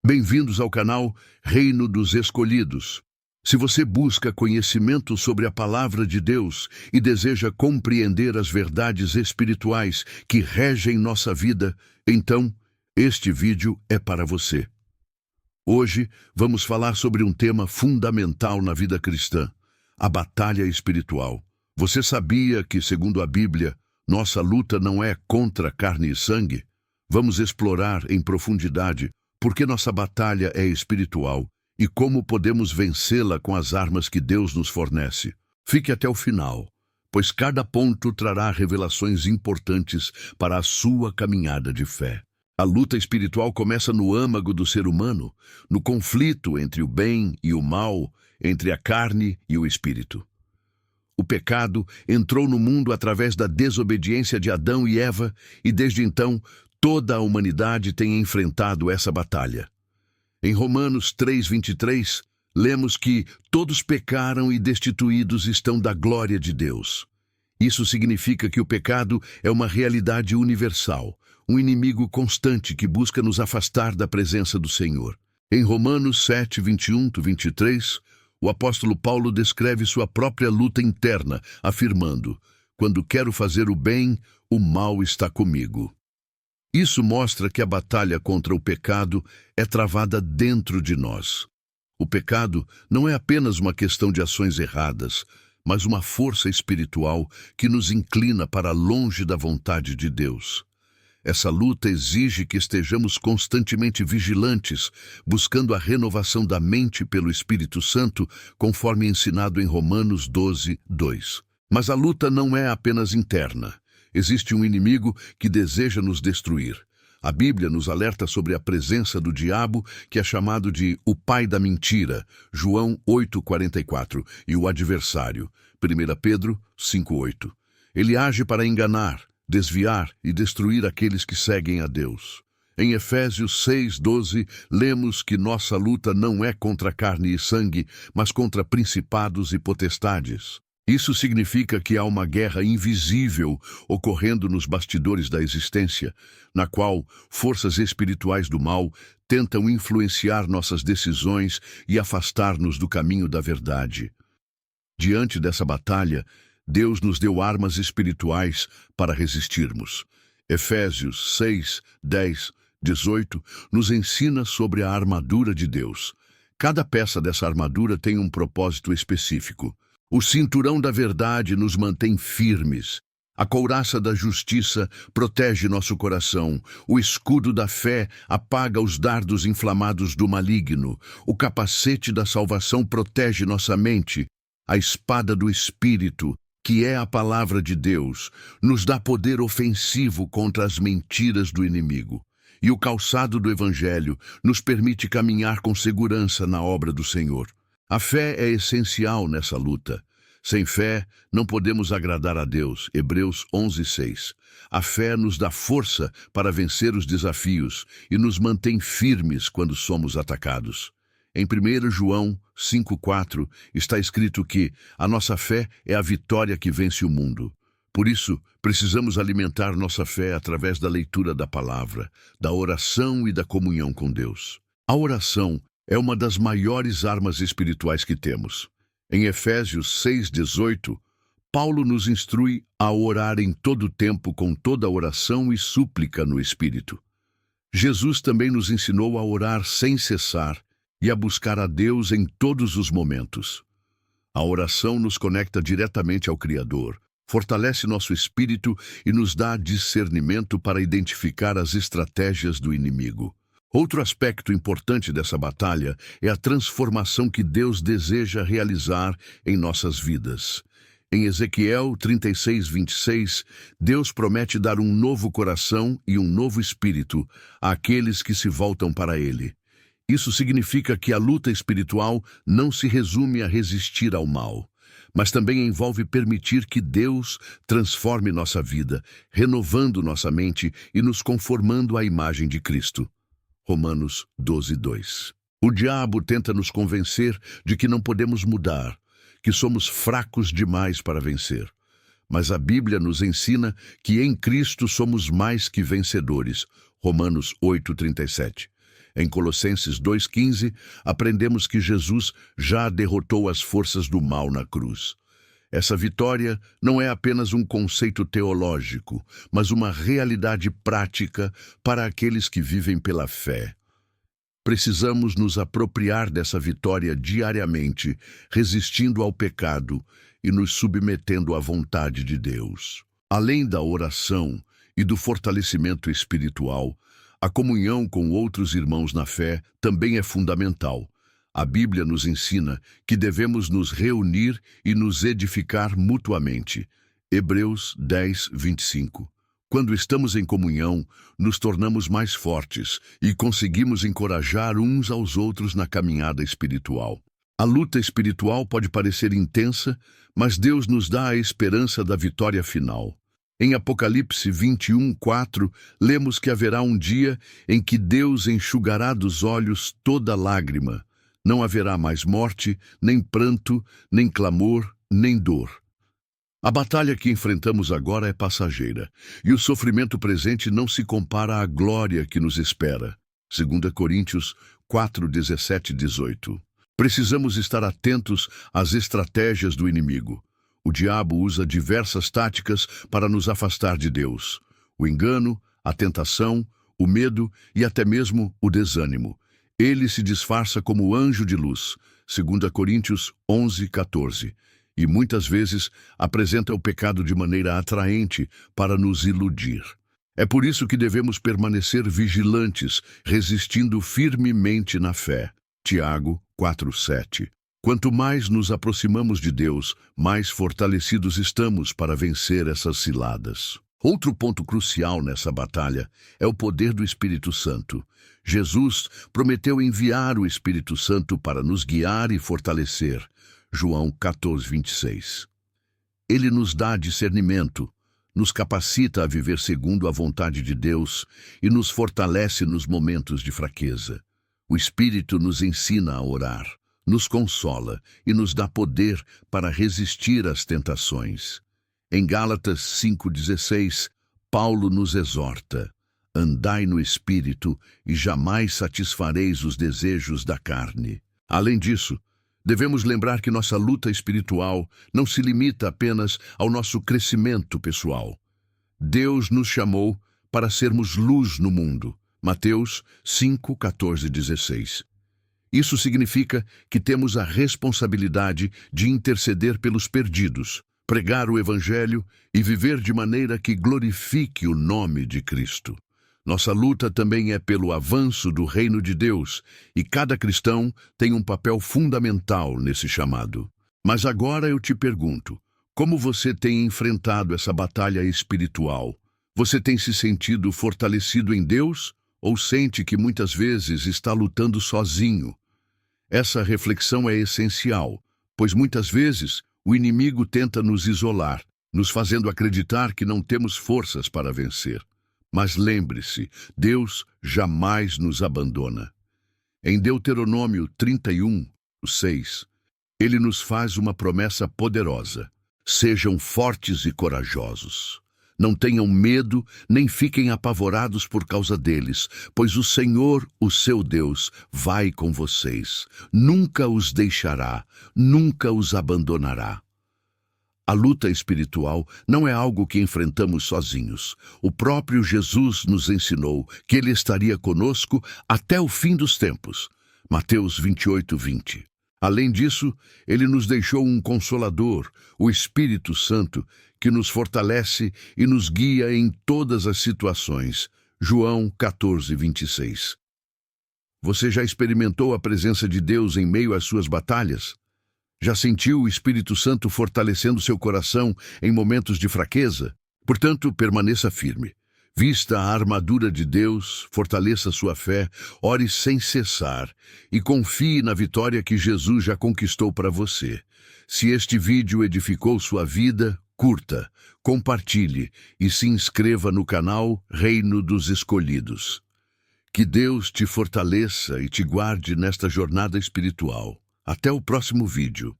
Bem-vindos ao canal Reino dos Escolhidos. Se você busca conhecimento sobre a Palavra de Deus e deseja compreender as verdades espirituais que regem nossa vida, então este vídeo é para você. Hoje vamos falar sobre um tema fundamental na vida cristã, a batalha espiritual. Você sabia que, segundo a Bíblia, nossa luta não é contra carne e sangue? Vamos explorar em profundidade por que nossa batalha é espiritual e como podemos vencê-la com as armas que Deus nos fornece. Fique até o final, pois cada ponto trará revelações importantes para a sua caminhada de fé. A luta espiritual começa no âmago do ser humano, no conflito entre o bem e o mal, entre a carne e o espírito. O pecado entrou no mundo através da desobediência de Adão e Eva, e desde então toda a humanidade tem enfrentado essa batalha. Em Romanos 3:23, lemos que todos pecaram e destituídos estão da glória de Deus. Isso significa que o pecado é uma realidade universal, um inimigo constante que busca nos afastar da presença do Senhor. Em Romanos 7:21-23, o apóstolo Paulo descreve sua própria luta interna, afirmando: "Quando quero fazer o bem, o mal está comigo." Isso mostra que a batalha contra o pecado é travada dentro de nós. O pecado não é apenas uma questão de ações erradas, mas uma força espiritual que nos inclina para longe da vontade de Deus. Essa luta exige que estejamos constantemente vigilantes, buscando a renovação da mente pelo Espírito Santo, conforme ensinado em Romanos 12:2. Mas a luta não é apenas interna. Existe um inimigo que deseja nos destruir. A Bíblia nos alerta sobre a presença do diabo, que é chamado de o pai da mentira, João 8:44, e o adversário, 1 Pedro 5:8. Ele age para enganar, desviar e destruir aqueles que seguem a Deus. Em Efésios 6:12, lemos que nossa luta não é contra carne e sangue, mas contra principados e potestades. Isso significa que há uma guerra invisível ocorrendo nos bastidores da existência, na qual forças espirituais do mal tentam influenciar nossas decisões e afastar-nos do caminho da verdade. Diante dessa batalha, Deus nos deu armas espirituais para resistirmos. Efésios 6:10-18 nos ensina sobre a armadura de Deus. Cada peça dessa armadura tem um propósito específico. O cinturão da verdade nos mantém firmes. A couraça da justiça protege nosso coração. O escudo da fé apaga os dardos inflamados do maligno. O capacete da salvação protege nossa mente. A espada do Espírito, que é a palavra de Deus, nos dá poder ofensivo contra as mentiras do inimigo. E o calçado do Evangelho nos permite caminhar com segurança na obra do Senhor. A fé é essencial nessa luta. Sem fé, não podemos agradar a Deus. Hebreus 11:6. A fé nos dá força para vencer os desafios e nos mantém firmes quando somos atacados. Em 1 João 5:4 está escrito que a nossa fé é a vitória que vence o mundo. Por isso, precisamos alimentar nossa fé através da leitura da palavra, da oração e da comunhão com Deus. A oração é uma das maiores armas espirituais que temos. Em Efésios 6:18, Paulo nos instrui a orar em todo o tempo com toda oração e súplica no Espírito. Jesus também nos ensinou a orar sem cessar e a buscar a Deus em todos os momentos. A oração nos conecta diretamente ao Criador, fortalece nosso espírito e nos dá discernimento para identificar as estratégias do inimigo. Outro aspecto importante dessa batalha é a transformação que Deus deseja realizar em nossas vidas. Em Ezequiel 36:26, Deus promete dar um novo coração e um novo espírito àqueles que se voltam para Ele. Isso significa que a luta espiritual não se resume a resistir ao mal, mas também envolve permitir que Deus transforme nossa vida, renovando nossa mente e nos conformando à imagem de Cristo. Romanos 12:2. O diabo tenta nos convencer de que não podemos mudar, que somos fracos demais para vencer. Mas a Bíblia nos ensina que em Cristo somos mais que vencedores. Romanos 8:37. Em Colossenses 2,15, aprendemos que Jesus já derrotou as forças do mal na cruz. Essa vitória não é apenas um conceito teológico, mas uma realidade prática para aqueles que vivem pela fé. Precisamos nos apropriar dessa vitória diariamente, resistindo ao pecado e nos submetendo à vontade de Deus. Além da oração e do fortalecimento espiritual, a comunhão com outros irmãos na fé também é fundamental. A Bíblia nos ensina que devemos nos reunir e nos edificar mutuamente. Hebreus 10, 25. Quando estamos em comunhão, nos tornamos mais fortes e conseguimos encorajar uns aos outros na caminhada espiritual. A luta espiritual pode parecer intensa, mas Deus nos dá a esperança da vitória final. Em Apocalipse 21:4, lemos que haverá um dia em que Deus enxugará dos olhos toda lágrima. Não haverá mais morte, nem pranto, nem clamor, nem dor. A batalha que enfrentamos agora é passageira, e o sofrimento presente não se compara à glória que nos espera. 2 Coríntios 4, 17 e 18. Precisamos estar atentos às estratégias do inimigo. O diabo usa diversas táticas para nos afastar de Deus. O engano, a tentação, o medo e até mesmo o desânimo. Ele se disfarça como anjo de luz. 2 Coríntios 11, 14. E muitas vezes apresenta o pecado de maneira atraente para nos iludir. É por isso que devemos permanecer vigilantes, resistindo firmemente na fé. Tiago 4:7. Quanto mais nos aproximamos de Deus, mais fortalecidos estamos para vencer essas ciladas. Outro ponto crucial nessa batalha é o poder do Espírito Santo. Jesus prometeu enviar o Espírito Santo para nos guiar e fortalecer. João 14:26. Ele nos dá discernimento, nos capacita a viver segundo a vontade de Deus e nos fortalece nos momentos de fraqueza. O Espírito nos ensina a orar, nos consola e nos dá poder para resistir às tentações. Em Gálatas 5:16, Paulo nos exorta: andai no Espírito e jamais satisfareis os desejos da carne. Além disso, devemos lembrar que nossa luta espiritual não se limita apenas ao nosso crescimento pessoal. Deus nos chamou para sermos luz no mundo. Mateus 5, 14 e 16. Isso significa que temos a responsabilidade de interceder pelos perdidos, pregar o Evangelho e viver de maneira que glorifique o nome de Cristo. Nossa luta também é pelo avanço do reino de Deus, e cada cristão tem um papel fundamental nesse chamado. Mas agora eu te pergunto, como você tem enfrentado essa batalha espiritual? Você tem se sentido fortalecido em Deus ou sente que muitas vezes está lutando sozinho? Essa reflexão é essencial, pois muitas vezes o inimigo tenta nos isolar, nos fazendo acreditar que não temos forças para vencer. Mas lembre-se, Deus jamais nos abandona. Em Deuteronômio 31:6, ele nos faz uma promessa poderosa: sejam fortes e corajosos. Não tenham medo, nem fiquem apavorados por causa deles, pois o Senhor, o seu Deus, vai com vocês. Nunca os deixará, nunca os abandonará. A luta espiritual não é algo que enfrentamos sozinhos. O próprio Jesus nos ensinou que ele estaria conosco até o fim dos tempos. Mateus 28:20. Além disso, ele nos deixou um Consolador, o Espírito Santo, que nos fortalece e nos guia em todas as situações. João 14:26. Você já experimentou a presença de Deus em meio às suas batalhas? Já sentiu o Espírito Santo fortalecendo seu coração em momentos de fraqueza? Portanto, permaneça firme. Vista a armadura de Deus, fortaleça sua fé, ore sem cessar e confie na vitória que Jesus já conquistou para você. Se este vídeo edificou sua vida, curta, compartilhe e se inscreva no canal Reino dos Escolhidos. Que Deus te fortaleça e te guarde nesta jornada espiritual. Até o próximo vídeo.